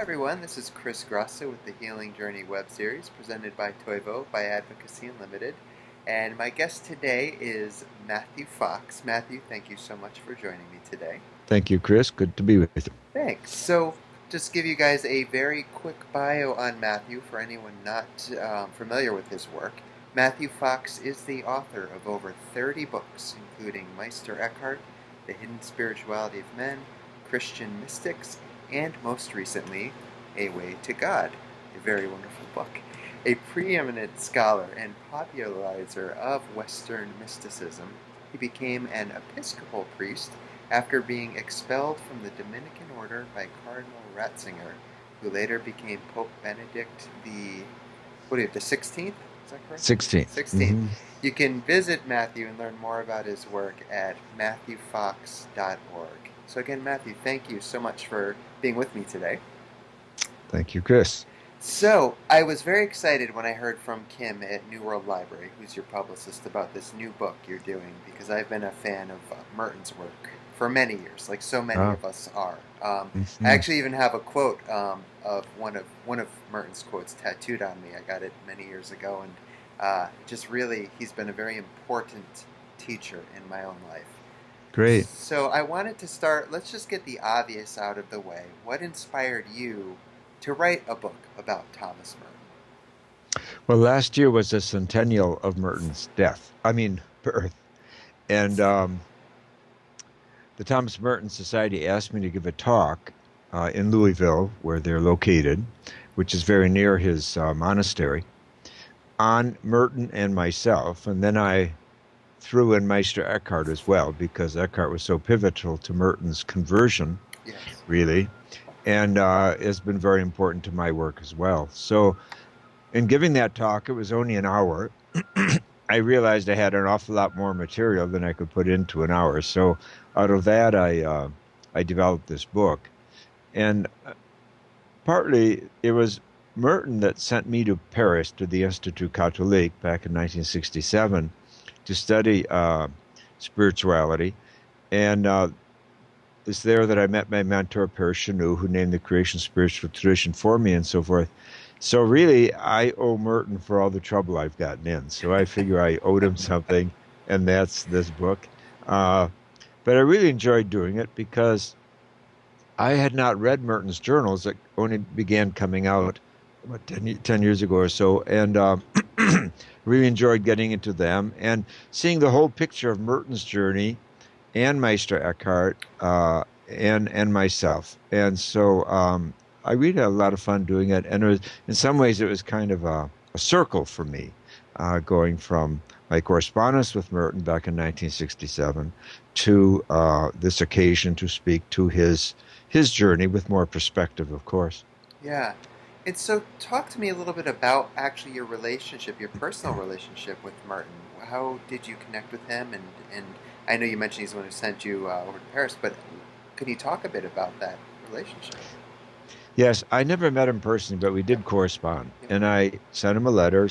everyone, this is Chris Grosso with the Healing Journey web series presented by Toivo by Advocacy Unlimited. And my guest today is Matthew Fox. Matthew, thank you so much for joining me today. Thank you, Chris. Good to be with you. Thanks. So, just give you guys a very quick bio on Matthew for anyone not familiar with his work. Matthew Fox is the author of over 30 books, including Meister Eckhart, The Hidden Spirituality of Men, Christian Mystics, and most recently, A Way to God, a very wonderful book. A preeminent scholar and popularizer of Western mysticism, he became an Episcopal priest after being expelled from the Dominican order by Cardinal Ratzinger, who later became Pope Benedict the 16th? Is that correct? 16th. 16th. You can visit Matthew and learn more about his work at matthewfox.org. So again, Matthew, thank you so much for being with me today. Thank you, Chris. So, I was very excited when I heard from Kim at New World Library, who's your publicist, about this new book you're doing, because I've been a fan of Merton's work for many years, like so many of us are. I actually even have a quote of one of Merton's quotes tattooed on me. I got it many years ago, and just really, he's been a very important teacher in my own life. Great. So I wanted to start, let's just get the obvious out of the way. What inspired you to write a book about Thomas Merton? Well, last year was the centennial of Merton's birth. And the Thomas Merton Society asked me to give a talk in Louisville, where they're located, which is very near his monastery, on Merton and myself. And then I threw in Meister Eckhart as well, because Eckhart was so pivotal to Merton's conversion, Yes. really, and has been very important to my work as well. So in giving that talk, it was only an hour. I realized I had an awful lot more material than I could put into an hour. So out of that, I developed this book. And partly it was Merton that sent me to Paris, to the Institut Catholique, back in 1967, to study spirituality. And it's there that I met my mentor, Père Chanou, who named the creation spiritual tradition for me and so forth. So really, I owe Merton for all the trouble I've gotten in. So I figure I owed him something, and that's this book. But I really enjoyed doing it because I had not read Merton's journals that only began coming out about 10 years ago or so, and really enjoyed getting into them and seeing the whole picture of Merton's journey and Meister Eckhart and myself. And so I really had a lot of fun doing it. And it was, in some ways, it was kind of a circle for me, going from my correspondence with Merton back in 1967 to this occasion to speak to his journey with more perspective, of course. Yeah. And so talk to me a little bit about actually your relationship, your personal relationship with Merton. How did you connect with him? And I know you mentioned he's the one who sent you over to Paris, but could you talk a bit about that relationship? Yes, I never met him personally, but we did correspond. And I sent him a letter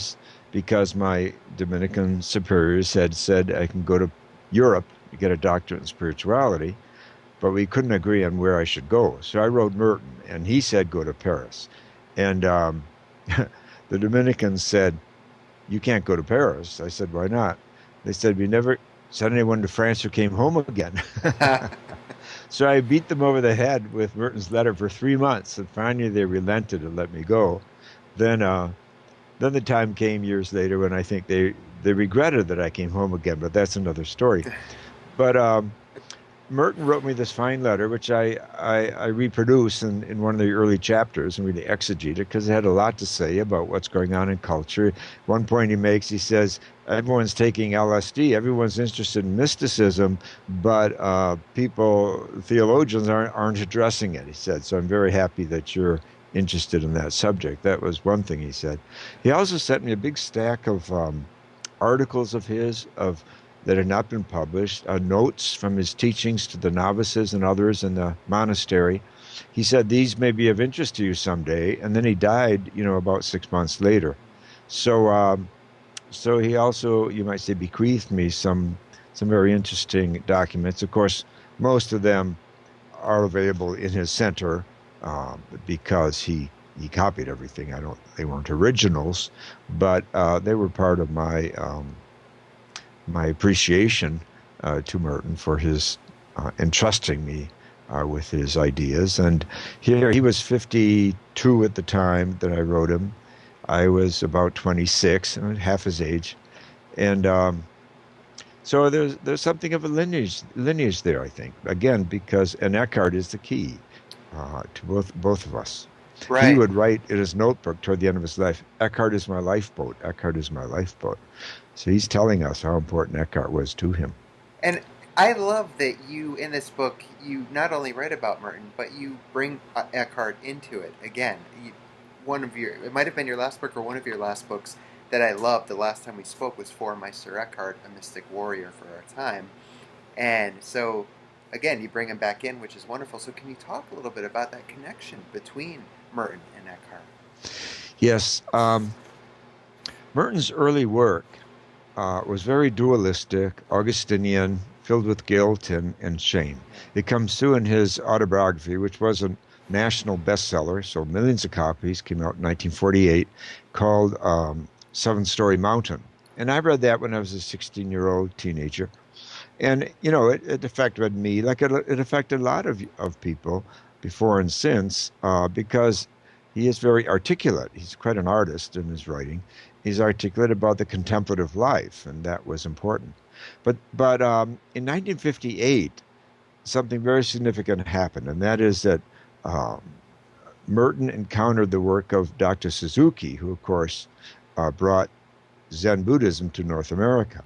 because my Dominican superiors had said I can go to Europe to get a doctorate in spirituality, but we couldn't agree on where I should go. So I wrote Merton, and he said go to Paris. And the Dominicans said, you can't go to Paris. I said, why not? They said, we never sent anyone to France who came home again. So I beat them over the head with Merton's letter for 3 months, and finally they relented and let me go. Then the time came years later when I think they regretted that I came home again, but that's another story. But Merton wrote me this fine letter, which I reproduce in one of the early chapters and really exegete it because it had a lot to say about what's going on in culture. One point he says, everyone's taking LSD, everyone's interested in mysticism, but theologians aren't addressing it, he said. So I'm very happy that you're interested in that subject. That was one thing he said. He also sent me a big stack of articles of his, that had not been published, notes from his teachings to the novices and others in the monastery. He said these may be of interest to you someday, and then he died, about 6 months later. So he also, you might say, bequeathed me some very interesting documents. Of course, most of them are available in his center, because he copied everything. They weren't originals, but they were part of my appreciation to Merton for his entrusting me with his ideas. And here he was 52 at the time that I wrote him. I was about 26, half his age, and so there's something of a lineage there, I think. Again, because and Eckhart is the key to both of us. He Right. would write in his notebook toward the end of his life, Eckhart is my lifeboat. Eckhart is my lifeboat. So he's telling us how important Eckhart was to him. And I love that you, in this book, you not only write about Merton, but you bring Eckhart into it. Again, it might have been your last book or one of your last books that I loved the last time we spoke was for Meister Eckhart, a mystic warrior for our time. And so, again, you bring him back in, which is wonderful. So, can you talk a little bit about that connection between Merton and Eckhart? Yes, Merton's early work was very dualistic, Augustinian, filled with guilt and shame. Yeah. It comes through in his autobiography, which was a national bestseller, so millions of copies, came out in 1948, called Seven Story Mountain. And I read that when I was a 16-year-old teenager. And, it affected me like it affected a lot of people before and since, because he is very articulate. He's quite an artist in his writing. He's articulate about the contemplative life, and that was important. But in 1958, something very significant happened, and that is that um, Merton encountered the work of Dr. Suzuki, who, of course, brought Zen Buddhism to North America.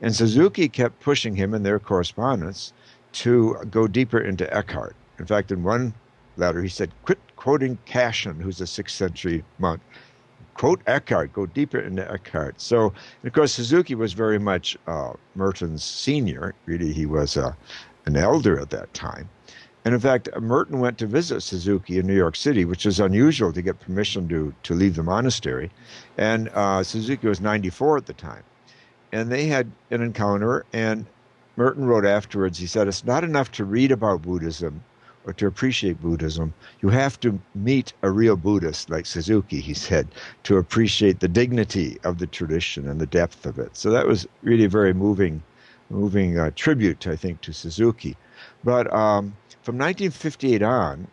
And Suzuki kept pushing him in their correspondence to go deeper into Eckhart. In fact, in one letter, he said, quit quoting Cashin, who's a 6th century monk. Quote Eckhart, go deeper into Eckhart. So, of course, Suzuki was very much Merton's senior. Really, he was an elder at that time. And in fact, Merton went to visit Suzuki in New York City, which is unusual to get permission to leave the monastery. And Suzuki was 94 at the time. And they had an encounter, and Merton wrote afterwards, he said, it's not enough to read about Buddhism or to appreciate Buddhism. You have to meet a real Buddhist like Suzuki, he said, to appreciate the dignity of the tradition and the depth of it. So that was really a very moving tribute, I think, to Suzuki. But from 1958 on,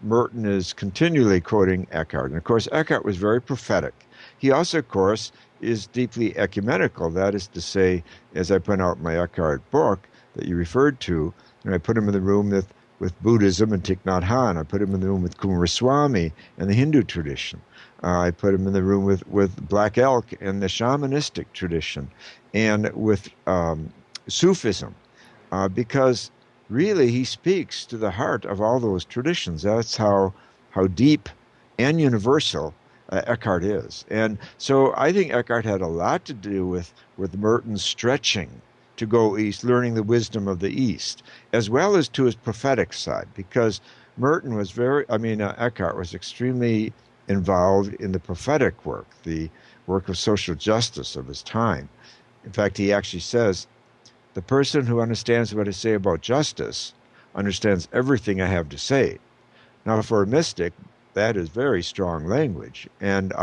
Merton is continually quoting Eckhart. And of course, Eckhart was very prophetic. He also, of course, is deeply ecumenical. That is to say, as I point out in my Eckhart book that you referred to, and I put him in the room with Buddhism and Thich Nhat Hanh. I put him in the room with Kumaraswamy and the Hindu tradition. I put him in the room with Black Elk and the shamanistic tradition, and with Sufism, because really he speaks to the heart of all those traditions. That's how deep and universal Eckhart is. And so I think Eckhart had a lot to do with Merton's stretching to go east, learning the wisdom of the East, as well as to his prophetic side, because Merton was Eckhart was extremely involved in the prophetic work, the work of social justice of his time. In fact, he actually says, the person who understands what I say about justice understands everything I have to say. Now, for a mystic, that is very strong language. And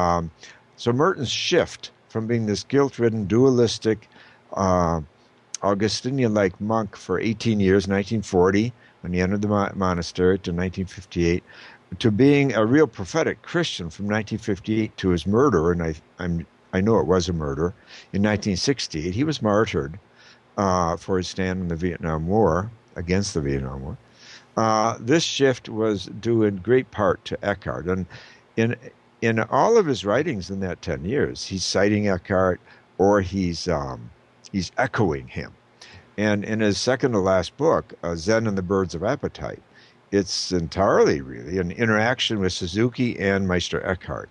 so Merton's shift from being this guilt-ridden, dualistic, uh, Augustinian-like monk for 18 years, 1940, when he entered the monastery, to 1958, to being a real prophetic Christian from 1958 to his murder, and I know it was a murder, in 1968. He was martyred for his stand in the Vietnam War, against the Vietnam War. This shift was due in great part to Eckhart. And in in all of his writings in that 10 years, he's citing Eckhart or he's echoing him. And in his second to last book, Zen and the Birds of Appetite, it's entirely really an interaction with Suzuki and Meister Eckhart.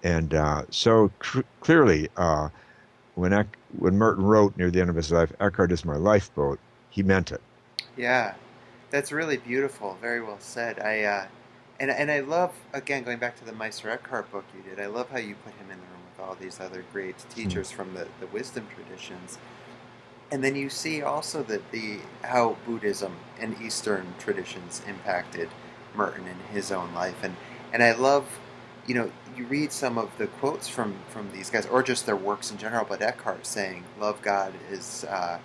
And so clearly, when Merton wrote near the end of his life, Eckhart is my lifeboat, he meant it. Yeah, that's really beautiful. Very well said. And I love, again, going back to the Meister Eckhart book you did. I love how you put him in the room with all these other great Hmm. teachers from the wisdom traditions, and then you see also that the how Buddhism and Eastern traditions impacted Merton in his own life, and I love, you read some of the quotes from these guys, or just their works in general. But Eckhart saying, "Love God is a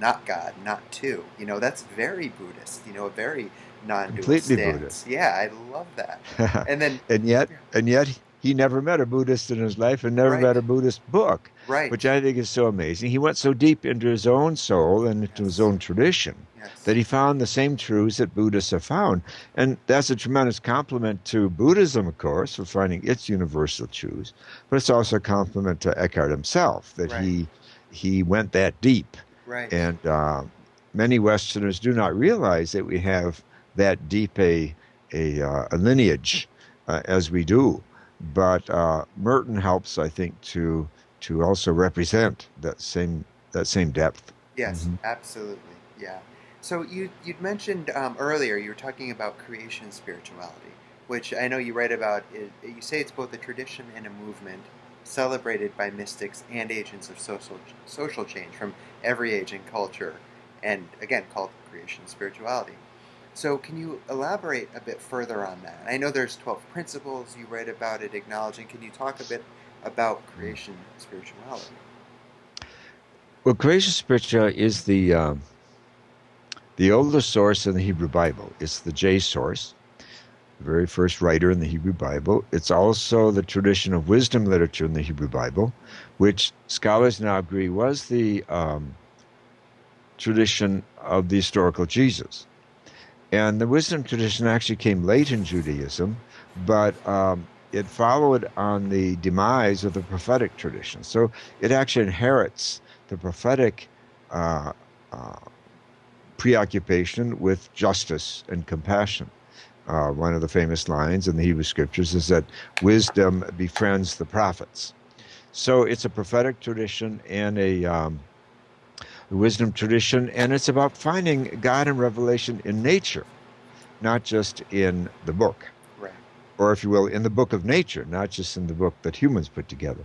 not God, not two." That's very Buddhist. A very non-dual Completely Buddhist. stance. Yeah, I love that. And then, and yet yeah, and yet he never met a Buddhist in his life and never right, read a Buddhist book, which right, I think is so amazing. He went so deep into his own soul and into his yes, own tradition that yes, he found the same truths that Buddhists have found. And that's a tremendous compliment to Buddhism, of course, for finding its universal truths, but it's also a compliment to Eckhart himself that right, he went that deep. right. And many Westerners do not realize that we have that deep a lineage as we do. But Merton helps, I think, to also represent that same depth. Yes, Hmm. absolutely. Yeah. So you'd mentioned earlier you were talking about creation spirituality, which I know you write about. You say it's both a tradition and a movement celebrated by mystics and agents of social change from every age and culture, and again called creation spirituality. So can you elaborate a bit further on that? I know there's 12 principles you write about it, acknowledging. Can you talk a bit about creation spirituality? Well, creation spirituality is the oldest source in the Hebrew Bible. It's the J source, the very first writer in the Hebrew Bible. It's also the tradition of wisdom literature in the Hebrew Bible, which scholars now agree was the tradition of the historical Jesus. And the wisdom tradition actually came late in Judaism, but it followed on the demise of the prophetic tradition. So it actually inherits the prophetic uh, uh, preoccupation with justice and compassion. One of the famous lines in the Hebrew scriptures is that wisdom befriends the prophets. So it's a prophetic tradition and a wisdom tradition, and it's about finding God in revelation in nature, not just in the book, Right. or if you will, in the book of nature, not just in the book that humans put together.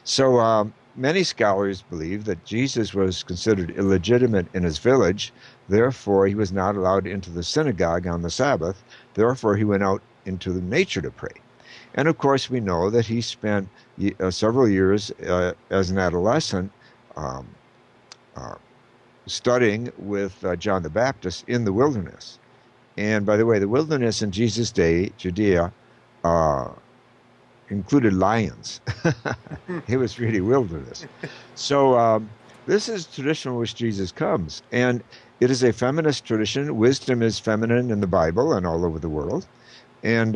So many scholars believe that Jesus was considered illegitimate in his village, therefore he was not allowed into the synagogue on the Sabbath, therefore he went out into the nature to pray. And of course, we know that he spent several years as an adolescent um, uh, studying with John the Baptist in the wilderness. And by the way, the wilderness in Jesus' day, Judea, uh, included lions. It was really wilderness. So this is tradition in which Jesus comes, and it is a feminist tradition. Wisdom is feminine in the Bible and all over the world, and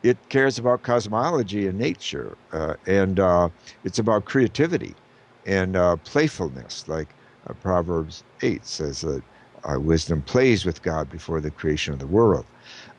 it cares about cosmology and nature, and it's about creativity and playfulness, like Proverbs 8 says that wisdom plays with God before the creation of the world.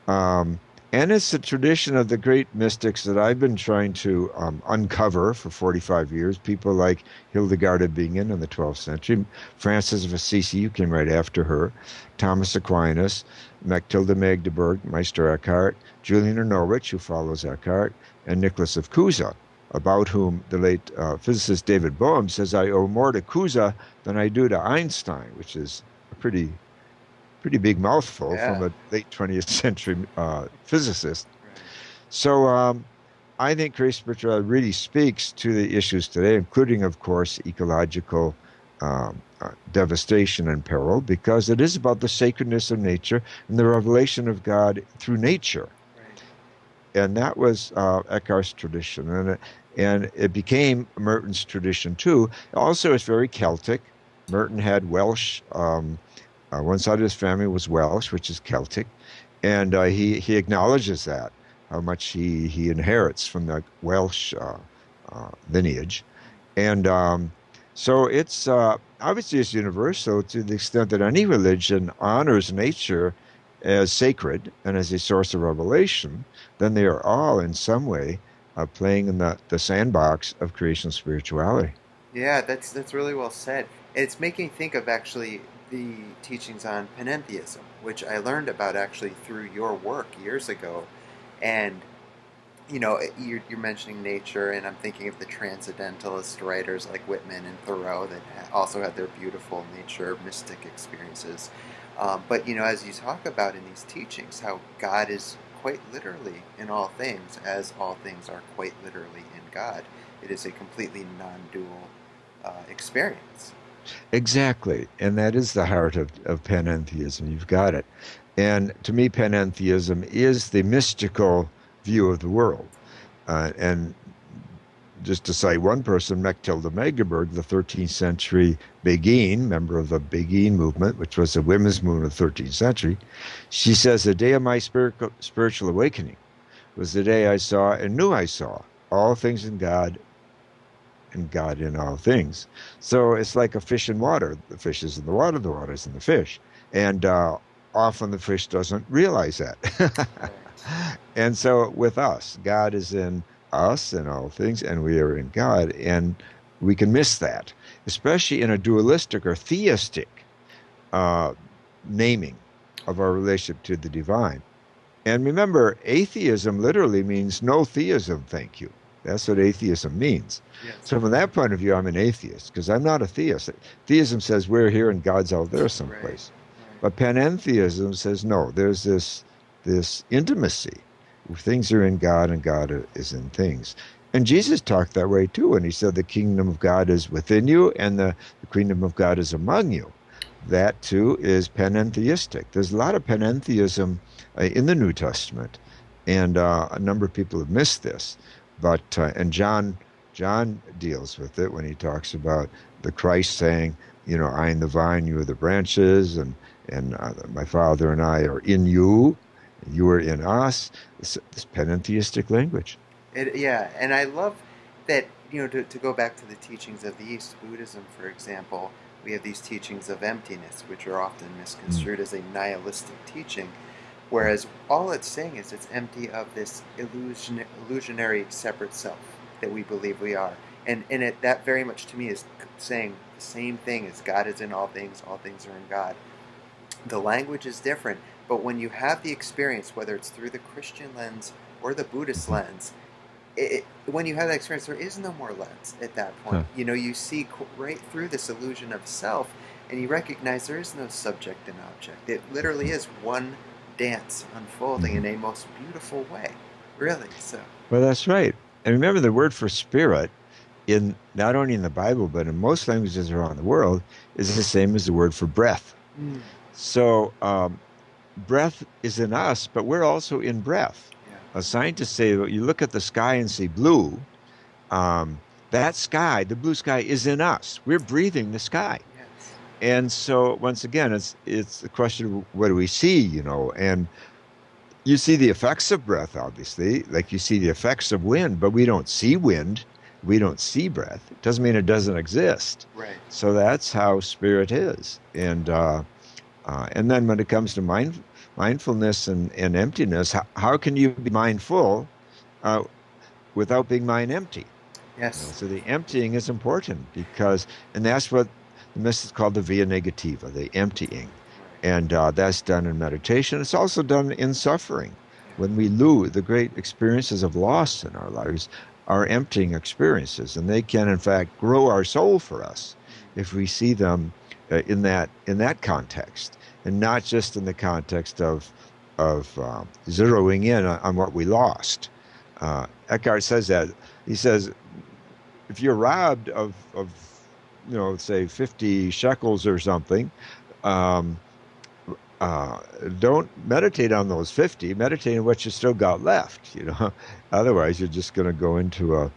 Um, and it's the tradition of the great mystics that I've been trying to uncover for 45 years. People like Hildegard of Bingen in the 12th century, Francis of Assisi, who came right after her, Thomas Aquinas, Matilda Magdeburg, Meister Eckhart, Julian of Norwich, who follows Eckhart, and Nicholas of Cusa, about whom the late physicist David Bohm says, I owe more to Cusa than I do to Einstein, which is a pretty big mouthful from Yeah. a late 20th century physicist. Right. So I think creative spirituality really speaks to the issues today, including, of course, ecological devastation and peril, because it is about the sacredness of nature and the revelation of God through nature. Right. And that was Eckhart's tradition, and it became Merton's tradition too. Also, it's very Celtic. Merton had Welsh. One side of his family was Welsh, which is Celtic, and he acknowledges that how much he inherits from the Welsh lineage, and so it's obviously it's universal to the extent that any religion honors nature as sacred and as a source of revelation. Then they are all in some way playing in the sandbox of creation spirituality. Yeah, that's really well said. It's making me think of actually the teachings on Panentheism, which I learned about actually through your work years ago. And you're mentioning nature, and I'm thinking of the transcendentalist writers like Whitman and Thoreau that also had their beautiful nature mystic experiences. But as you talk about in these teachings, how God is quite literally in all things, as all things are quite literally in God. It is a completely non-dual experience. Exactly. And that is the heart of panentheism. You've got it. And to me, panentheism is the mystical view of the world. And just to cite one person, Mechtilde Megerberg, the 13th century Beguine, member of the Beguine movement, which was the women's movement of the 13th century, she says, the day of my spiritual awakening was the day I saw and knew I saw all things in God and God in all things. So it's like a fish in water. The fish is in the water is in the fish. And often the fish doesn't realize that. Right. And so with us, God is in us and all things, and we are in God. And we can miss that, especially in a dualistic or theistic uh, naming of our relationship to the divine. And remember, atheism literally means no theism, thank you. That's what atheism means. Yes. So, from that point of view, I'm an atheist because I'm not a theist. Theism says we're here and God's out there Right. someplace. Right. But panentheism says no, there's this intimacy. Things are in God and God is in things. And Jesus talked that way too when he said the kingdom of God is within you and the kingdom of God is among you. That too is panentheistic. There's a lot of panentheism in the New Testament, and a number of people have missed this. But and John deals with it when he talks about the Christ saying, I am the vine, you are the branches, and my Father and I are in you, and you are in us. This panentheistic language. Yeah, and I love that, to go back to the teachings of the East, Buddhism, for example, we have these teachings of emptiness, which are often Mm, misconstrued as a nihilistic teaching, mm, whereas all it's saying is it's empty of this illusionary separate self that we believe we are. And that very much to me is saying the same thing as God is in all things are in God. The language is different, but when you have the experience, whether it's through the Christian lens or the Buddhist mhm. lens, when you have that experience, there is no more lens at that point. Huh. You see right through this illusion of self, and you recognize there is no subject and object. It literally Mm, is one dance unfolding mhm. in a most beautiful way, really. So, Well, that's right. And remember, the word for spirit in not only in the Bible but in most languages around the world is the same as the word for breath. mm, So breath is in us, but we're also in breath. yeah, Scientists say that you look at the sky and see blue. Um, that sky, the blue sky, is in us. We're breathing the sky. yes, And so once again, it's the question of what do we see. And you see the effects of breath, obviously, like you see the effects of wind, but we don't see wind. We don't see breath. It doesn't mean it doesn't exist. right, So that's how spirit is. And then when it comes to mindfulness and emptiness, how can you be mindful uh, without being mind empty? yes, So the emptying is important and that's what the mystics call the via negativa, the emptying. right, And that's done in meditation. It's also done in suffering. yeah, When we lose the great experiences of loss in our lives are emptying experiences, and they can, in fact, grow our soul for us if we see them in that context, and not just in the context of zeroing in on what we lost. Eckhart says that he says if you're robbed of say 50 shekels or something, um, uh, don't meditate on those 50, meditate on what you still got left. Otherwise you're just going to go into a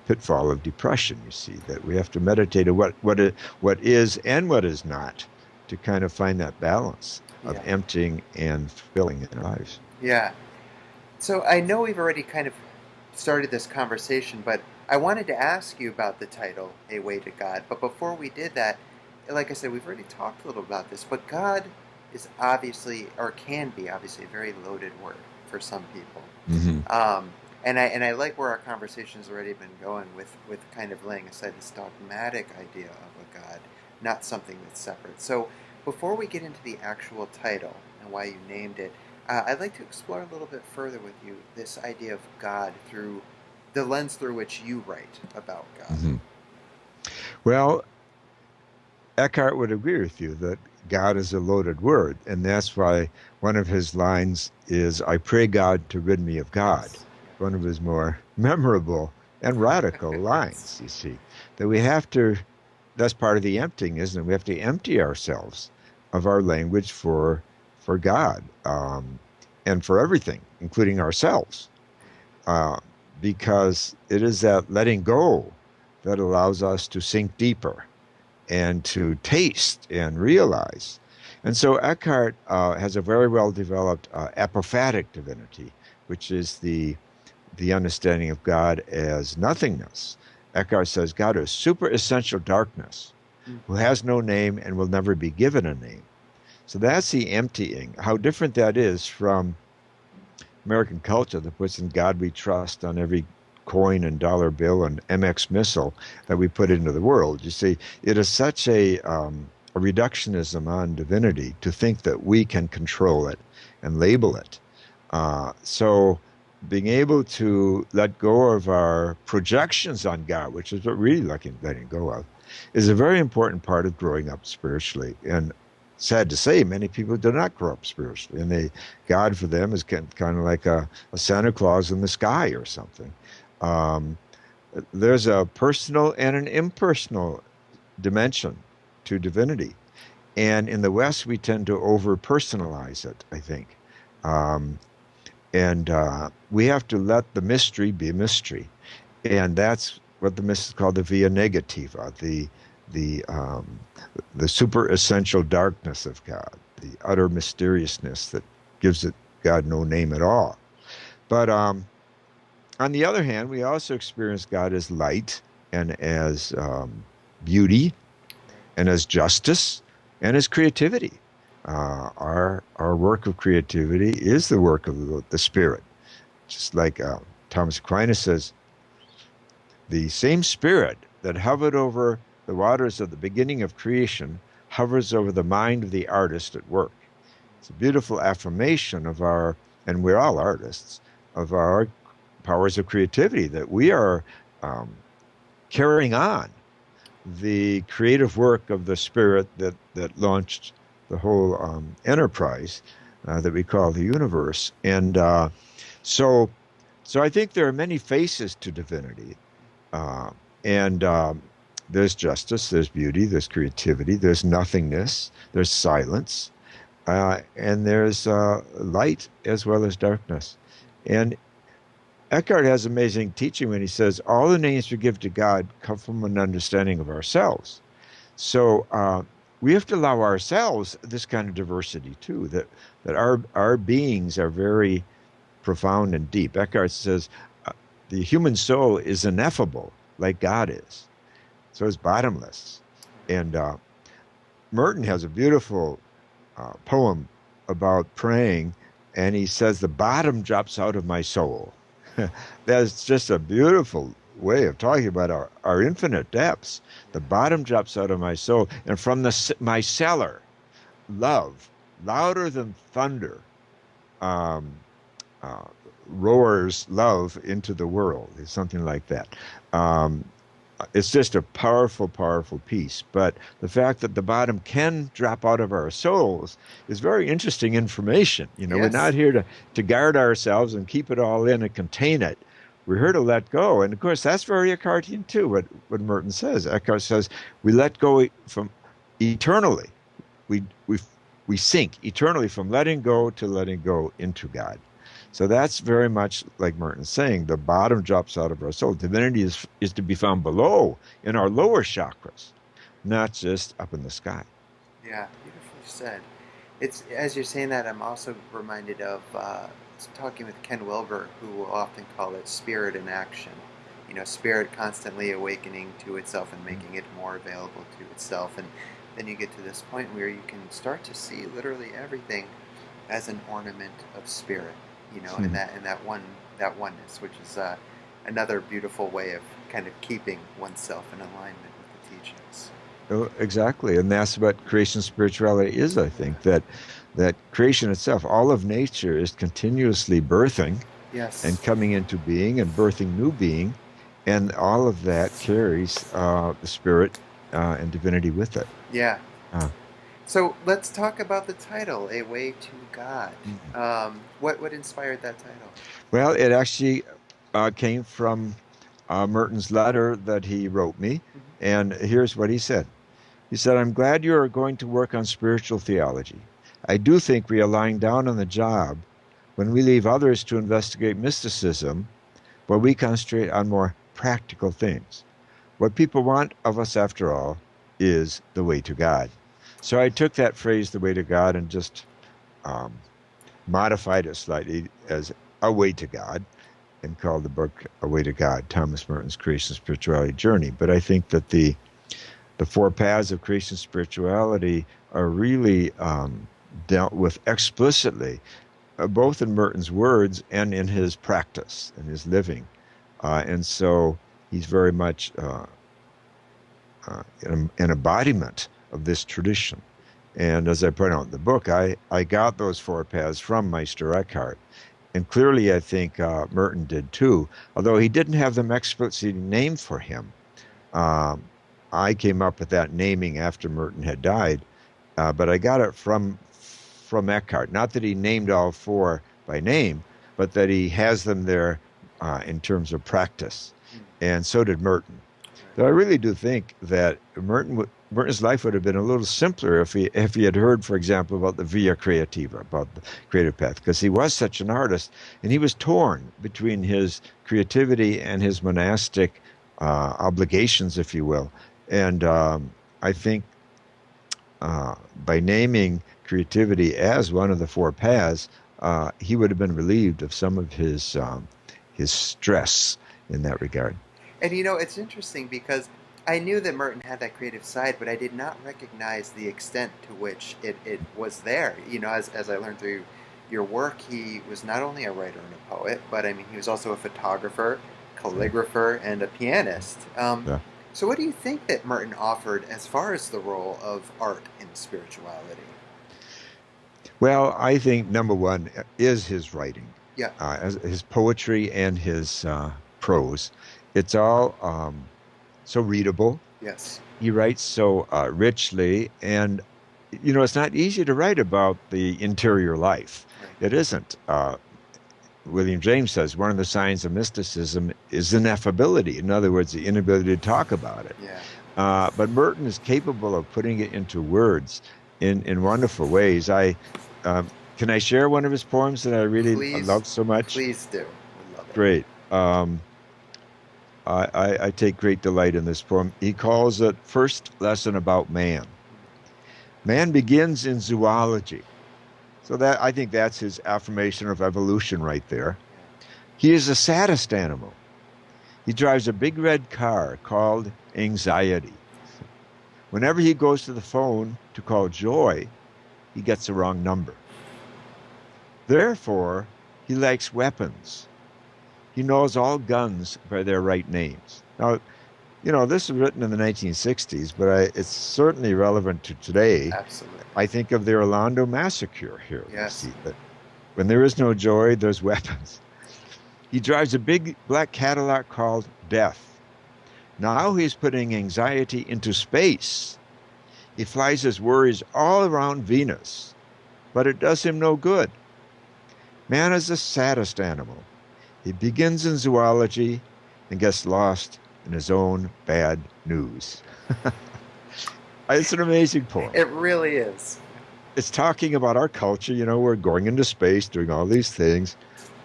pitfall of depression. You see that we have to meditate on what is and what is not to kind of find that balance of yeah, emptying and filling in our lives. yeah. So I know we've already kind of started this conversation, but I wanted to ask you about the title, A Way to God. But before we did that, like I said, we've already talked a little about this, but God is obviously, or can be obviously, a very loaded word for some people. Hmm. Um, and I like where our conversation has already been going with kind of laying aside this dogmatic idea of a God, not something that's separate. So before we get into the actual title and why you named it, I'd like to explore a little bit further with you this idea of God through the lens through which you write about God. Hmm. Well, Eckhart would agree with you that God is a loaded word, and that's why one of his lines is, I pray God to rid me of God. Yes. One of his more memorable and radical Yes. lines, you see, that we have to, that's part of the emptying, isn't it? We have to empty ourselves of our language for God, and for everything, including ourselves, uh, because it is that letting go that allows us to sink deeper and to taste and realize. And so Eckhart has a very well developed apophatic divinity, which is the understanding of God as nothingness. Eckhart says God is super essential darkness, who Mm-hmm. has no name and will never be given a name. So that's the emptying. How different that is from American culture that puts in God we trust on every coin and dollar bill and MX missile that we put into the world. You see, it is such a reductionism on divinity to think that we can control it and label it. So being able to let go of our projections on God, which is what really letting go of, is a very important part of growing up spiritually. And sad to say, many people do not grow up spiritually, and God for them is kind of like a Santa Claus in the sky or something. Um, there's a personal and an impersonal dimension to divinity. And in the West, we tend to over personalize it, I think. Um, and we have to let the mystery be a mystery. And that's what the mystics call the via negativa, the um, the super essential darkness of God, the utter mysteriousness that gives it God no name at all. But on the other hand, we also experience God as light and as beauty Right. and as justice and as creativity. Our work of creativity is the work of the Spirit, just like Thomas Aquinas says, the same Spirit that hovered over the waters of the beginning of creation hovers over the mind of the artist at work. It's a beautiful affirmation of our, and we're all artists, of our powers of creativity, that we are um, carrying on the creative work of the Spirit that launched the whole enterprise that we call the universe. And so, so I think there are many faces to divinity. Uh, and there's justice, there's beauty, there's creativity, there's nothingness, there's silence, and there's light as well as darkness. And Eckhart has amazing teaching when he says all the names we give to God come from an understanding of ourselves. So we have to allow ourselves this kind of diversity too. That our beings are very profound and deep. Eckhart says uh, the human soul is ineffable, like God is. So it's bottomless. And Merton has a beautiful poem about praying, and he says, the bottom drops out of my soul. That's just a beautiful way of talking about our infinite depths. The Yeah. bottom drops out of my soul, and from my cellar, love, louder than thunder, um, uh, roars love into the world. It's something like that. Um, it's just a powerful, powerful piece. But the fact that the bottom can drop out of our souls is very interesting information. You know, we're not Yes. here to guard ourselves and keep it all in and contain it. We're here to let go. And of course, that's very Eckartian too, what Merton says. Eckhart says we let go from eternally. We, we, we sink eternally from letting go to letting go into God. So that's very much like Martin's saying, the bottom drops out of our soul. Divinity is to be found below in our lower chakras, not just up in the sky. Yeah, beautifully said. It's as you're saying that, I'm also reminded of talking with Ken Wilber, who will often call it spirit in action. You know, spirit constantly awakening to itself and making it more available to itself, and then you get to this point where you can start to see literally everything as an ornament of spirit. You know, and Hmm. that oneness, which is another beautiful way of kind of keeping oneself in alignment with the teachings. Oh, exactly. And that's what creation spirituality is, I think, that that creation itself, all of nature is continuously birthing and Yes. coming into being and birthing new being. And all of that carries the spirit and divinity with it. Yeah. Uh, So let's talk about the title, A Way to God. mm. What inspired that title? Well, it actually came from Merton's letter that he wrote me. Hmm. And here's what he said. He said, I'm glad you are going to work on spiritual theology. I do think we are lying down on the job when we leave others to investigate mysticism, where we concentrate on more practical things. What people want of us, after all, is the way to God. So I took that phrase, the way to God, and just um, modified it slightly as a way to God and called the book A Way to God, Thomas Merton's Creation Spirituality Journey. But I think that the four paths of creation spirituality are really dealt with explicitly, both in Merton's words and in his practice and his living. And so he's very much an embodiment of this tradition. And as I point out in the book, I got those four paths from Meister Eckhart. And clearly, I think Merton did too, although he didn't have them explicitly named for him. Um, I came up with that naming after Merton had died, but I got it from Eckhart. Not that he named all four by name, but that he has them there in terms of practice, Mm, and so did Merton. So I right. really do think that Merton's life would have been a little simpler if he had heard, for example, about the via creativa, about the creative path, because he was such an artist, and he was torn between his creativity and his monastic obligations, if you will. And I think by naming creativity as one of the four paths, he would have been relieved of some of his stress in that regard. And it's interesting because I knew that Merton had that creative side, but I did not recognize the extent to which it was there. As I learned through your work, he was not only a writer and a poet, but I mean, he was also a photographer, So, calligrapher, and a pianist. yeah. So, what do you think that Merton offered as far as the role of art in spirituality? Well, I think number one is his writing, Yeah, his poetry and his prose. It's all so readable. yes, He writes so richly, and it's not easy to write about the interior life. right, It isn't. William James says one of the signs of mysticism is ineffability. In other words, the inability to talk about it. yeah. But Merton is capable of putting it into words in wonderful ways. Can I share one of his poems that I really Please, love so much? please do. We love it. Great. I take great delight in this poem. He calls it First Lesson About Man. Man begins in zoology. So that I think that's his affirmation of evolution right there. He is the saddest animal. He drives a big red car called anxiety. Whenever he goes to the phone to call joy, he gets the wrong number. Therefore, he likes weapons. He knows all guns by their right names. Now, this was written in the 1960s, but it's certainly relevant to today. Absolutely. I think of the Orlando massacre here. You Yes. see that when there is no joy, there's weapons. He drives a big black Cadillac called Death. Now he's putting anxiety into space. He flies his worries all around Venus, but it does him no good. Man is the saddest animal. He begins in zoology and gets lost in his own bad news. It's an amazing poem. It really is. It's talking about our culture. We're going into space, doing all these things,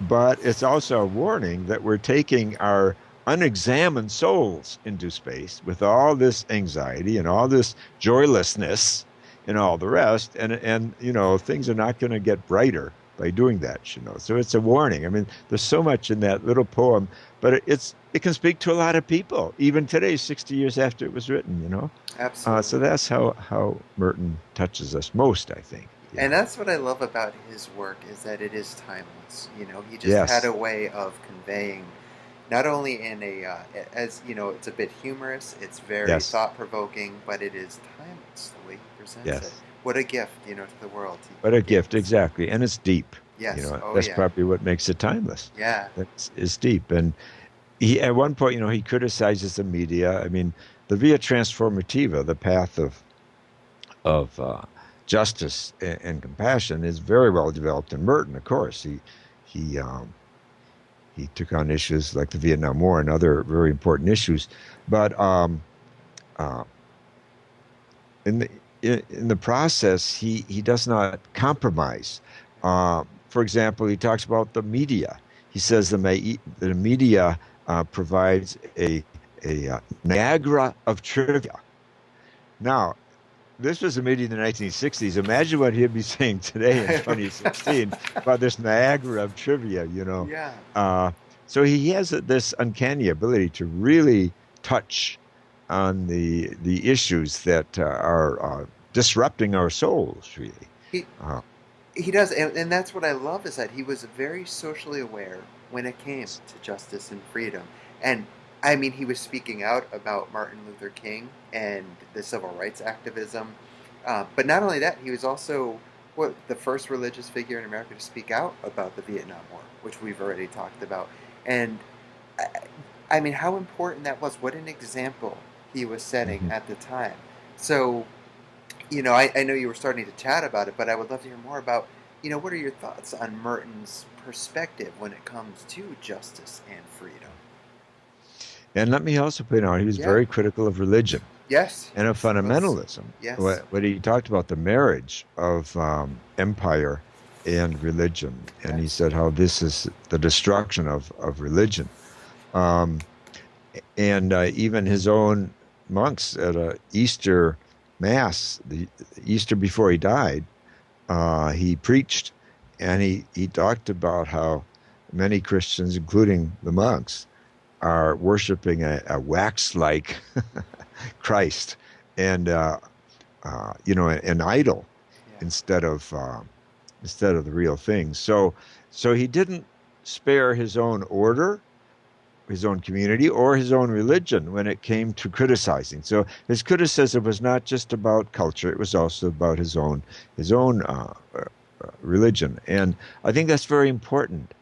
but it's also a warning that we're taking our unexamined souls into space with all this anxiety and all this joylessness and all the rest. And things are not going to get brighter by doing that. So it's a warning. I mean, there's so much in that little poem, but it can speak to a lot of people, even today, 60 years after it was written. So Absolutely. that's how Merton touches us most, I think. And Yeah. that's what I love about his work is that it is timeless. He just had Yes. a way of conveying not only in as it's a bit humorous, it's very Yes. thought provoking, but it is timeless the way he presents it. Yes. what a gift, to the world What a he gave gift, us. exactly. And it's deep. Yes. Oh That's yeah. probably what makes it timeless. Yeah. That's is deep. And he at one point, he criticizes the media. I mean, the via transformativa, the path of justice and compassion, is very well developed in Merton. Of course, he he took on issues like the Vietnam War and other very important issues, but uh, in the in the process, he does not compromise. For example, he talks about the media. He says the media provides a Niagara of trivia. Now, this was a media in the 1960s. Imagine what he'd be saying today in 2016 about this Niagara of trivia. Yeah. Uh, so he has this uncanny ability to really touch on the issues that are disrupting our souls, really. He Uh, he does, and that's what I love is that he was very socially aware when it came to justice and freedom. And I mean, he was speaking out about Martin Luther King and the civil rights activism. But not only that, he was also the first religious figure in America to speak out about the Vietnam War, which we've already talked about. And I, I mean, how important that was. What an example he was setting mhm. at the time. So I know you were starting to chat about it, but I would love to hear more about, what are your thoughts on Merton's perspective when it comes to justice and freedom? And let me also point out, he was Yeah. very critical of religion Yes. and of Yes, he was. fundamentalism. Yes. What he talked about the marriage of empire and religion, and he Yes. said how this is the destruction of religion. Um, and even his own monks at a Easter mass, the Easter before he died, he preached, and he talked about how many Christians, including the monks, are worshiping a wax-like Christ and an idol Yeah. instead of the real thing. So he didn't spare his own order, his own community, or his own religion when it came to criticizing. So his criticism was not just about culture; it was also about his own religion. And I think that's very important.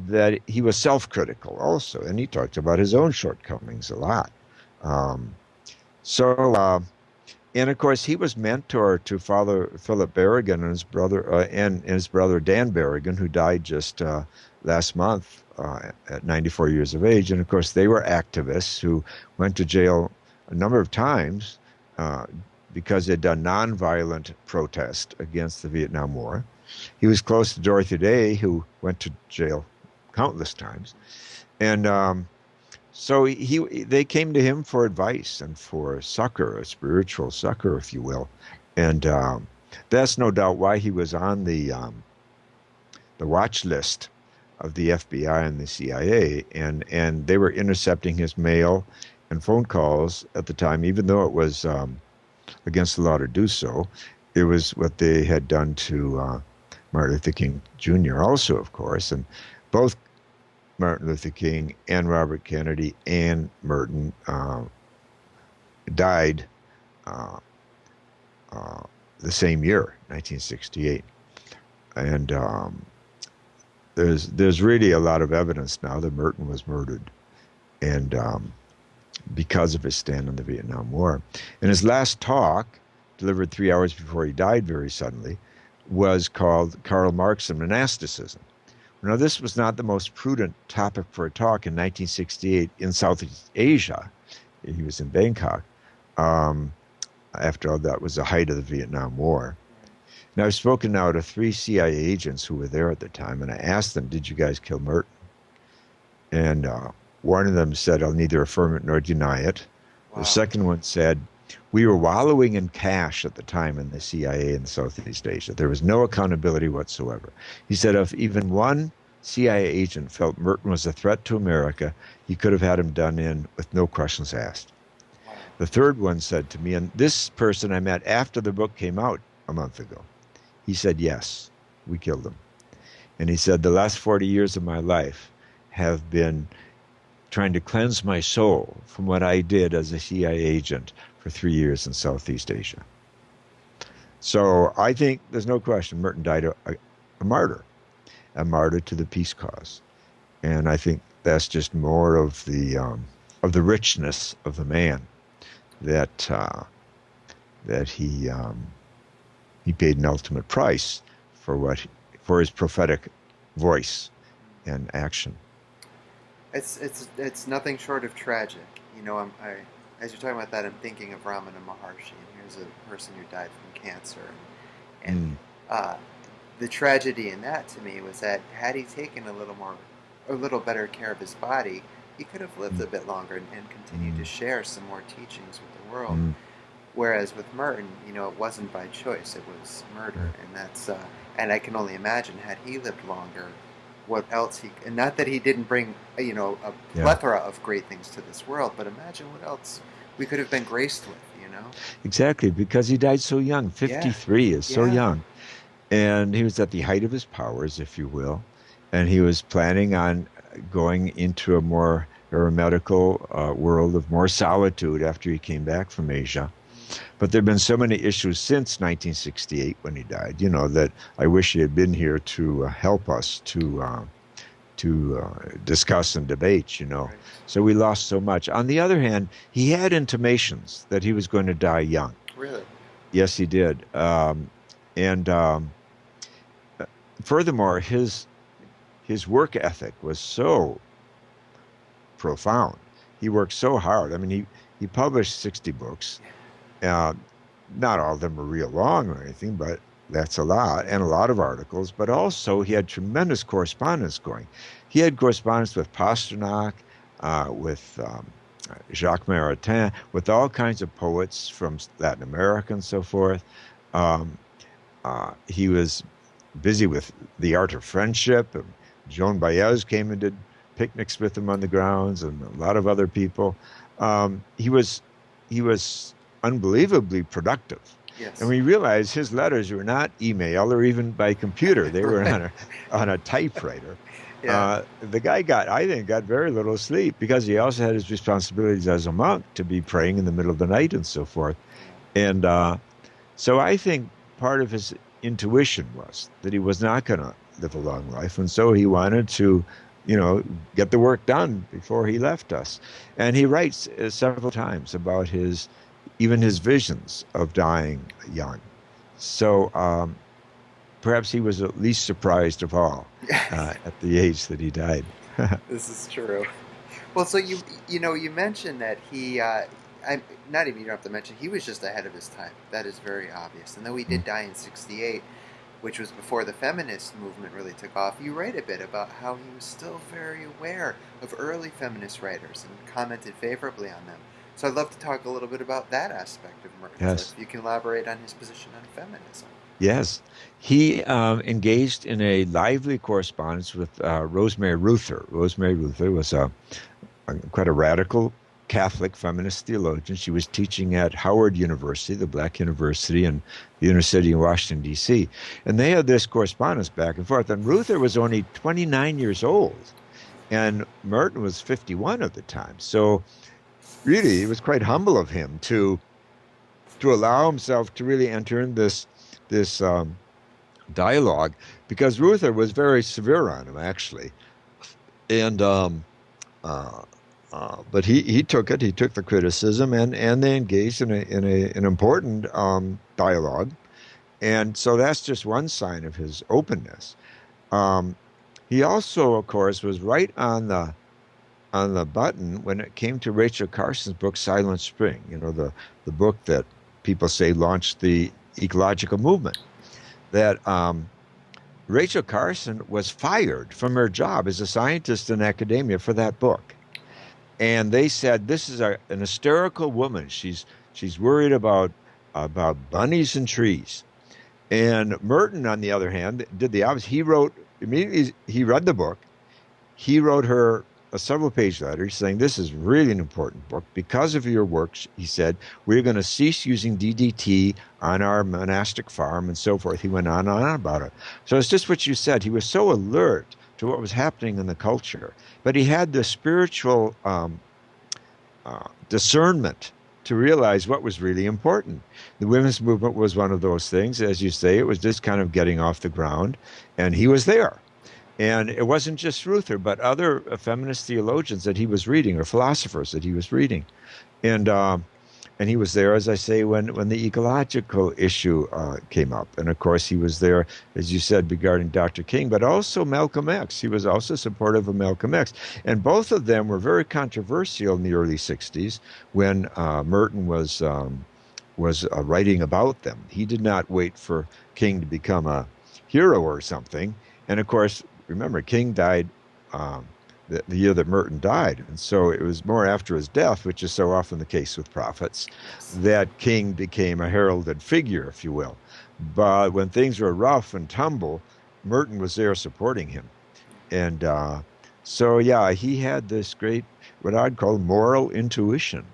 That he was self-critical also, and he talked about his own shortcomings a lot. Um, so, and of course, he was mentor to Father Philip Berrigan and his brother Dan Berrigan, who died just last month at 94 years of age. And of course, they were activists who went to jail a number of times uh, because they'd done nonviolent protest against the Vietnam War. He was close to Dorothy Day, who went to jail countless times, and so they came to him for advice and for succor, a spiritual succor, if you will, and that's no doubt why he was on the watch list of the FBI and the CIA, and they were intercepting his mail and phone calls at the time, even though it was against the law to do so. It was what they had done to Martin Luther King Jr. also, of course, and both Martin Luther King and Robert Kennedy and Merton died uh, uh, the same year, 1968. And there's really a lot of evidence now that Merton was murdered, and because of his stand in the Vietnam War. And his last talk, delivered 3 hours before he died very suddenly, was called Karl Marx and Monasticism. Now, this was not the most prudent topic for a talk in 1968 in Southeast Asia. He was in Bangkok. Um, After all, that was the height of the Vietnam War. Now, I've spoken now to 3 CIA agents who were there at the time, and I asked them, did you guys kill Merton? And one of them said, I'll neither affirm it nor deny it. The Wow. second one said, we were wallowing in cash at the time in the CIA in Southeast Asia. There was no accountability whatsoever. He said if even one CIA agent felt Merton was a threat to America, he could have had him done in with no questions asked. Wow. The third one said to me, and this person I met after the book came out a month ago, he said, yes, we killed him. And he said, the last 40 years of my life have been trying to cleanse my soul from what I did as a CIA agent for 3 years in Southeast Asia. So I think there's no question Merton died a martyr to the peace cause. And I think that's just more of the richness of the man that that he paid an ultimate price for for his prophetic voice and action. It's nothing short of tragic. As you're talking about that, I'm thinking of Ramana Maharshi, and here's a person who died from cancer, and Mm, uh, the tragedy in that to me was that had he taken a little better care of his body, he could have lived mm, a bit longer and continued to mm, share some more teachings with the world. mm, Whereas with Merton, it wasn't by choice; it was murder, and I can only imagine had he lived longer, what else and not that he didn't bring a yeah, plethora of great things to this world, but imagine what else we could have been graced with. exactly. Because he died so young. Yeah, 53 is so yeah, young. And he was at the height of his powers, if you will. And he was planning on going into a more hermetical world of more solitude after he came back from Asia. But there have been so many issues since 1968 when he died, that I wish he had been here to help us to discuss and debate. right, So we lost so much. On the other hand, he had intimations that he was going to die young. really, Yes, he did. And furthermore, his work ethic was so profound. He worked so hard. I mean, he published 60 books. Uh, Not all of them were real long or anything, but that's a lot, and a lot of articles. But also, he had tremendous correspondence going. He had correspondence with Pasternak, with Jacques Maritain, with all kinds of poets from Latin America and so forth. Um, he was busy with the art of friendship. And Joan Baez came and did picnics with him on the grounds, and a lot of other people. He was unbelievably productive. And yes, we realized his letters were not email or even by computer; they were right, on a typewriter. yeah, The guy I think, got very little sleep because he also had his responsibilities as a monk to be praying in the middle of the night and so forth. yeah, And so I think part of his intuition was that he was not going to live a long life. And so he wanted to, you know, get the work done before he left us. And he writes several times about even his visions of dying young. So perhaps he was at least surprised of all yes, at the age that he died. this is true. Well, so you mentioned that I not even you don't have to mention he was just ahead of his time. That is very obvious. And though he did die in '68, which was before the feminist movement really took off, you write a bit about how he was still very aware of early feminist writers and commented favorably on them. So I'd love to talk a little bit about that aspect of Merton's life. Yes. If you can elaborate on his position on feminism. Yes, he engaged in a lively correspondence with Rosemary Ruther. Rosemary Ruther was quite a radical Catholic feminist theologian. She was teaching at Howard University, the Black University in the inner city in Washington, D.C. And they had this correspondence back and forth. And Ruther was only 29 years old, and Merton was 51 at the time. So really, it was quite humble of him to allow himself to really enter in this dialogue, because Ruther was very severe on him actually, and uh, but he took it. He took the criticism, and they engaged in an important dialogue, and so that's just one sign of his openness. Um, he also, of course, was right on the button when it came to Rachel Carson's book Silent Spring. You know, the book that people say launched the ecological movement. That Rachel Carson was fired from her job as a scientist in academia for that book. And they said this is an hysterical woman. She's worried about bunnies and trees. And Merton, on the other hand, did the opposite. He wrote immediately. He read the book. He wrote her a several-page letter saying, "This is really an important book. Because of your work," he said, "we're going to cease using DDT on our monastic farm," and so forth. He went on and on about it. So it's just what you said. He was so alert to what was happening in the culture, but he had the spiritual discernment to realize what was really important. The women's movement was one of those things. As you say, it was just kind of getting off the ground, and he was there. And it wasn't just Luther, but other feminist theologians that he was reading, or philosophers that he was reading. And and he was there, as I say, when the ecological issue came up. And of course, he was there, as you said, regarding Dr. King, but also Malcolm X. He was also supportive of Malcolm X. And both of them were very controversial in the early 60s when Merton was writing about them. He did not wait for King to become a hero or something. And of course, remember, King died um, the year that Merton died. And so it was more after his death, which is so often the case with prophets, Yes. that King became a heralded figure, if you will. But when things were rough and tumble, Merton was there supporting him. And so, yeah, he had this great, what I'd call moral intuition.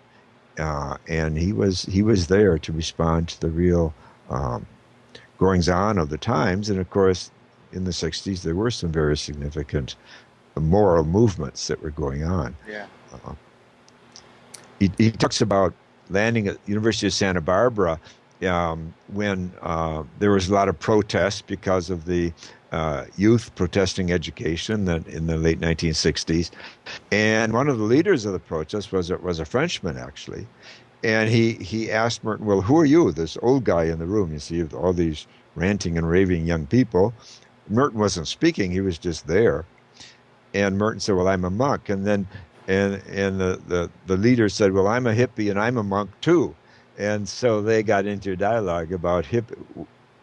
And he was there to respond to the real um, goings on of the times. And of course, in the 60s, there were some very significant moral movements that were going on. Yeah. Uh, he talks about landing at the University of Santa Barbara when there was a lot of protests because of the youth protesting education that in the late 1960s. And one of the leaders of the protest was a Frenchman, actually. And he asked Merton, well, who are you? This old guy in the room, you see, all these ranting and raving young people. Merton wasn't speaking, he was just there. And Merton said, well, I'm a monk. And then and the leader said, well, I'm a hippie and I'm a monk too. And so they got into a dialogue about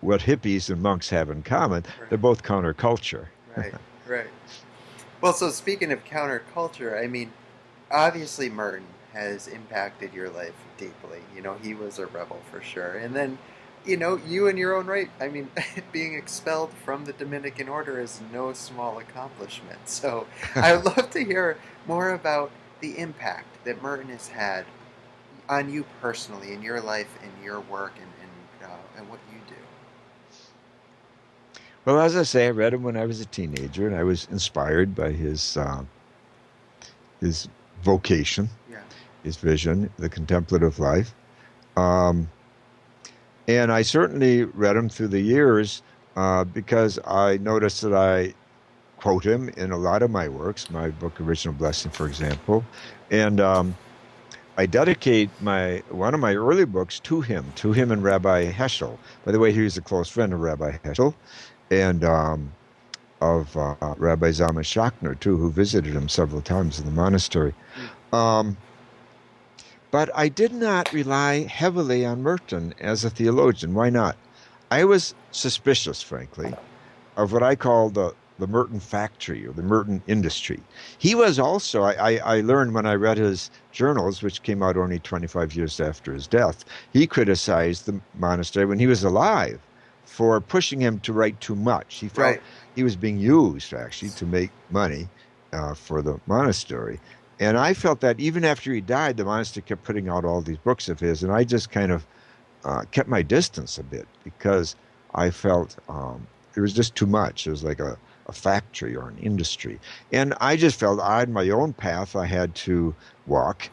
what hippies and monks have in common. Right. They're both counterculture. Right. Right. Well, so speaking of counterculture, I mean, obviously Merton has impacted your life deeply. You know, he was a rebel for sure. And then, you know, you in your own right, I mean, being expelled from the Dominican order is no small accomplishment. So I'd love to hear more about the impact that Merton has had on you personally in your life and your work and what you do. Well, as I say, I read him when I was a teenager, and I was inspired by his vocation, Yeah. his vision, the contemplative life. Um, and I certainly read him through the years because I noticed that I quote him in a lot of my works, my book Original Blessing, for example, Yeah. and I dedicate my one of my early books to him and Rabbi Heschel. By the way, he was a close friend of Rabbi Heschel and of Rabbi Zalman Schachtner too, who visited him several times in the monastery. Mm. Um, but I did not rely heavily on Merton as a theologian. Why not? I was suspicious, frankly, of what I call the Merton factory or the Merton industry. He was also, I learned when I read his journals, which came out only 25 years after his death, he criticized the monastery when he was alive for pushing him to write too much. He felt Right. he was being used actually to make money for the monastery. And I felt that even after he died, the monastery kept putting out all these books of his, and I just kind of kept my distance a bit because I felt it was just too much. It was like a factory or an industry. And I just felt I had my own path I had to walk.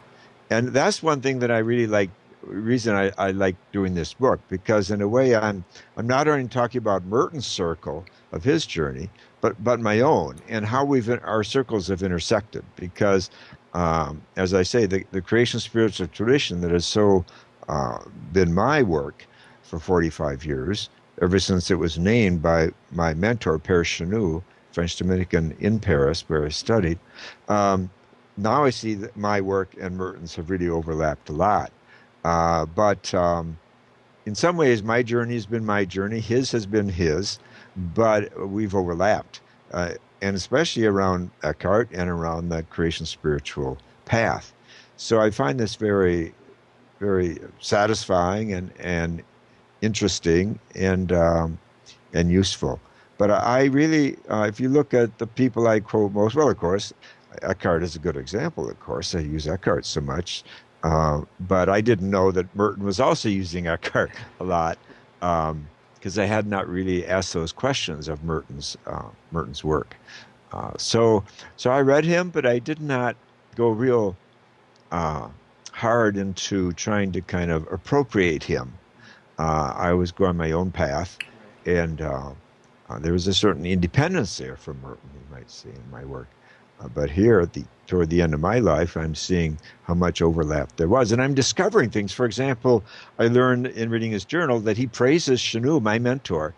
And that's one thing that I really like, reason I like doing this book, because in a way I'm not only talking about Merton's circle of his journey, but my own and how our circles have intersected. Because as I say, the creation spiritual tradition that has so uh, been my work for 45 years, ever since it was named by my mentor, Père Chanou, French Dominican in Paris, where I studied. Um, Now I see that my work and Merton's have really overlapped a lot. But in some ways, my journey has been my journey. His has been his, but we've overlapped, and especially around Eckhart and around the creation spiritual path. So I find this very, very satisfying and interesting and useful. But I really, if you look at the people I quote most, well, of course, Eckhart is a good example, of course. I use Eckhart so much. But I didn't know that Merton was also using Eckhart a lot because I had not really asked those questions of Merton's work. So I read him, but I did not go real uh, hard into trying to kind of appropriate him. I was going my own path, and there was a certain independence there from Merton, you might say, in my work. But here, toward the end of my life, I'm seeing how much overlap there was, and I'm discovering things. For example, I learned in reading his journal that he praises Chenu, my mentor,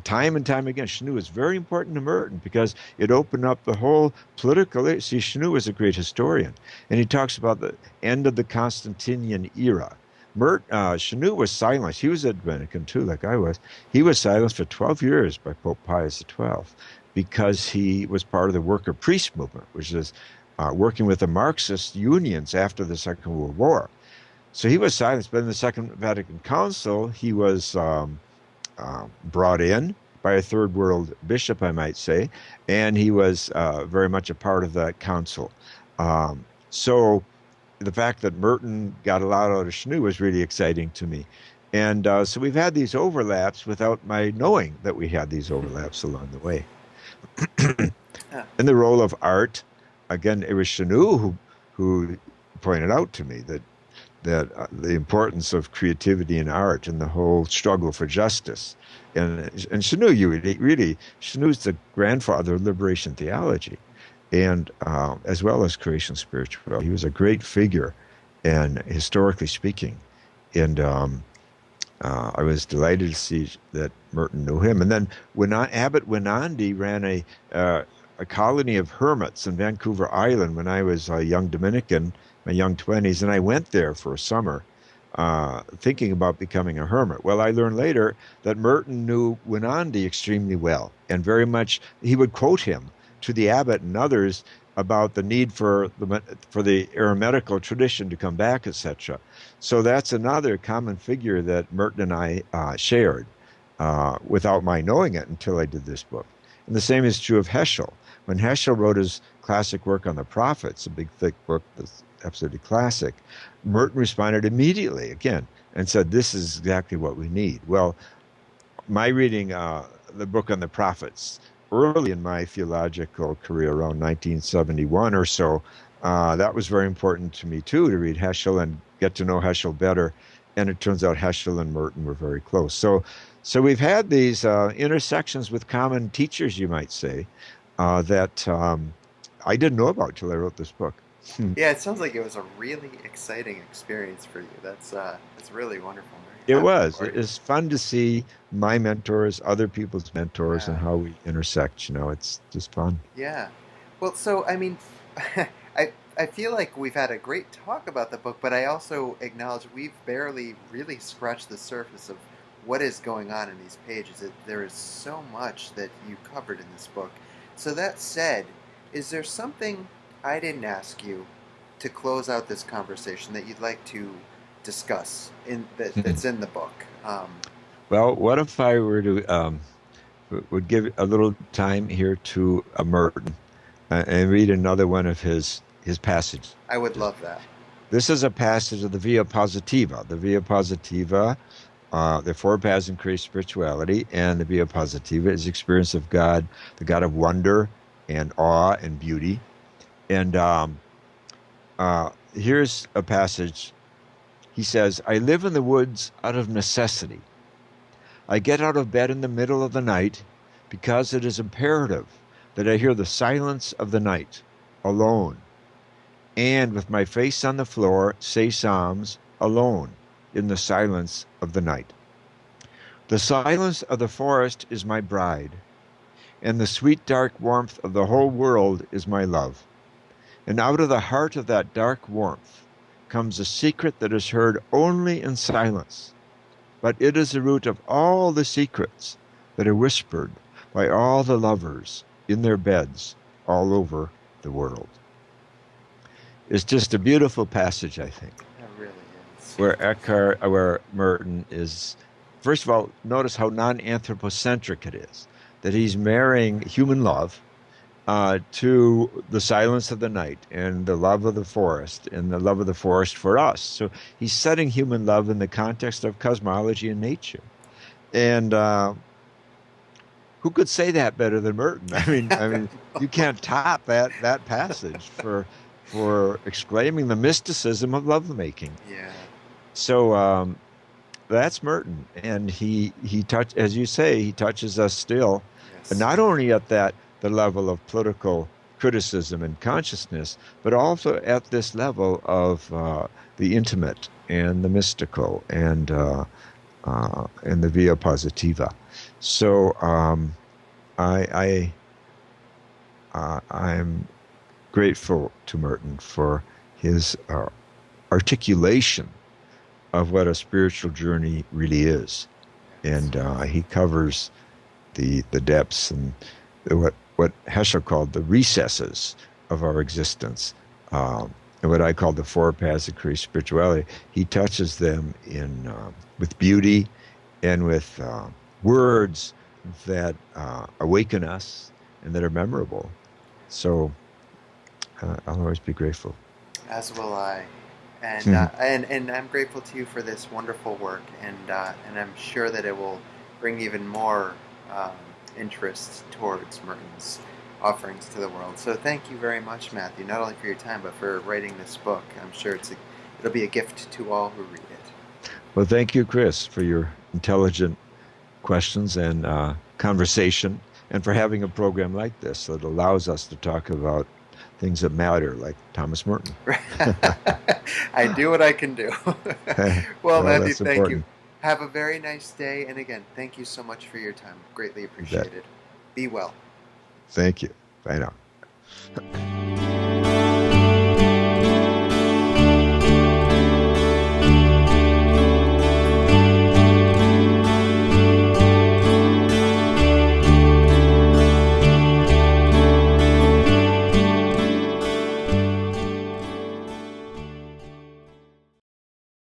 time and time again. Chenu is very important to Merton because it opened up the whole political. See, Chenu was a great historian, and he talks about the end of the Constantinian era. Chenu was silenced. He was a Dominican too, like I was. He was silenced for 12 years by Pope Pius XII because he was part of the worker priest movement, which is working with the Marxist unions after the Second World War. So he was silenced. But in the Second Vatican Council, he was brought in by a third world bishop, I might say, and he was very much a part of that council. So the fact that Merton got a lot out of Chenu was really exciting to me. And so we've had these overlaps without my knowing that we had these overlaps along the way. In the role of art, again, it was Chenu who pointed out to me that the importance of creativity in art and the whole struggle for justice. And Chenu, Chenu's the grandfather of liberation theology, and as well as creation spirituality. He was a great figure, and historically speaking, and I was delighted to see that Merton knew him. And then when Abbot Winandi ran a colony of hermits in Vancouver Island when I was a young Dominican, my young 20s, and I went there for a summer thinking about becoming a hermit. Well, I learned later that Merton knew Winandi extremely well, and very much he would quote him to the abbot and others about the need for the eremitical tradition to come back, etc. So that's another common figure that Merton and I shared without my knowing it until I did this book. And the same is true of Heschel. When Heschel wrote his classic work on the prophets, a big, thick book that's absolutely classic, Merton responded immediately, again, and said, this is exactly what we need. Well, my reading the book on the prophets early in my theological career, around 1971 or so, that was very important to me, too, to read Heschel and get to know Heschel better. And it turns out Heschel and Merton were very close. So we've had these intersections with common teachers, you might say, that I didn't know about till I wrote this book. Yeah, it sounds like it was a really exciting experience for you. That's really wonderful. It was. It was fun to see my mentors, other people's mentors, and how we intersect. It's just fun. Yeah. Well, so I mean, I feel like we've had a great talk about the book, but I also acknowledge we've barely really scratched the surface of what is going on in these pages. There is so much that you covered in this book. So that said, is there something I didn't ask you to close out this conversation that you'd like to discuss that's in the book? Well, what if I were to would give a little time here to Merton and read another one of his passages? I would love that. This is a passage of the Via Positiva. The Via Positiva, the four paths in creative spirituality, and the Via Positiva is experience of God, the God of wonder and awe and beauty. And here's a passage. He says, I live in the woods out of necessity. I get out of bed in the middle of the night because it is imperative that I hear the silence of the night alone, and with my face on the floor say psalms alone in the silence of the night. The silence of the forest is my bride, and the sweet dark warmth of the whole world is my love. And out of the heart of that dark warmth comes a secret that is heard only in silence, but it is the root of all the secrets that are whispered by all the lovers in their beds all over the world. It's just a beautiful passage, I think. It really is. Where Merton is, first of all, notice how non-anthropocentric it is, that he's marrying human love to the silence of the night and the love of the forest and the love of the forest for us. So he's setting human love in the context of cosmology and nature. And who could say that better than Merton? I mean, you can't top that passage for for exclaiming the mysticism of lovemaking. Yeah. So that's Merton, and as you say, he touches us still, but Yes. not only at the level of political criticism and consciousness, but also at this level of the intimate and the mystical and the via positiva. So I'm grateful to Merton for his articulation of what a spiritual journey really is, Yes. and he covers the depths and what Heschel called the recesses of our existence, and what I call the four paths of creative spirituality. He touches them in with beauty and with words that awaken us and that are memorable. So I'll always be grateful. As will I. And, Mhm. and I'm grateful to you for this wonderful work, and I'm sure that it will bring even more um, interest towards Merton's offerings to the world. So thank you very much, Matthew, not only for your time but for writing this book. I'm sure it'll be a gift to all who read it. Well, thank you, Chris, for your intelligent questions and conversation, and for having a program like this that allows us to talk about things that matter, like Thomas Merton. I do what I can do. Well, Well, Matthew, that's thank you. important. Have a very nice day, and again, thank you so much for your time. Greatly You bet. appreciated. Be well. Thank you. Bye now.